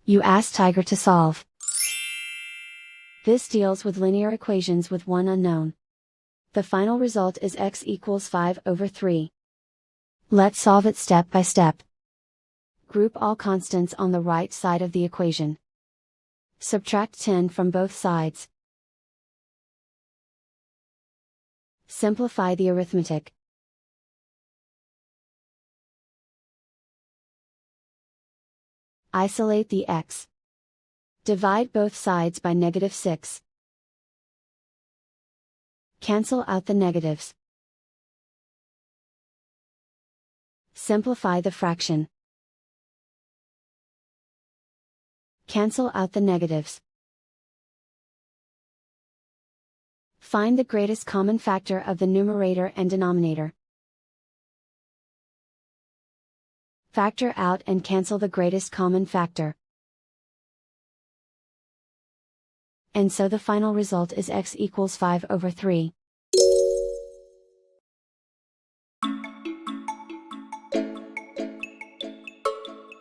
You ask Tiger to solve. This deals with linear equations with one unknown. The final result is x equals 5/3. Let's solve it step by step. Group all constants on the right side of the equation. Subtract 10 from both sides. Simplify the arithmetic. Isolate the x. Divide both sides by -6. Cancel out the negatives. Simplify the fraction. Cancel out the negatives. Find the greatest common factor of the numerator and denominator. Factor out and cancel the greatest common factor. And so the final result is x equals 5/3.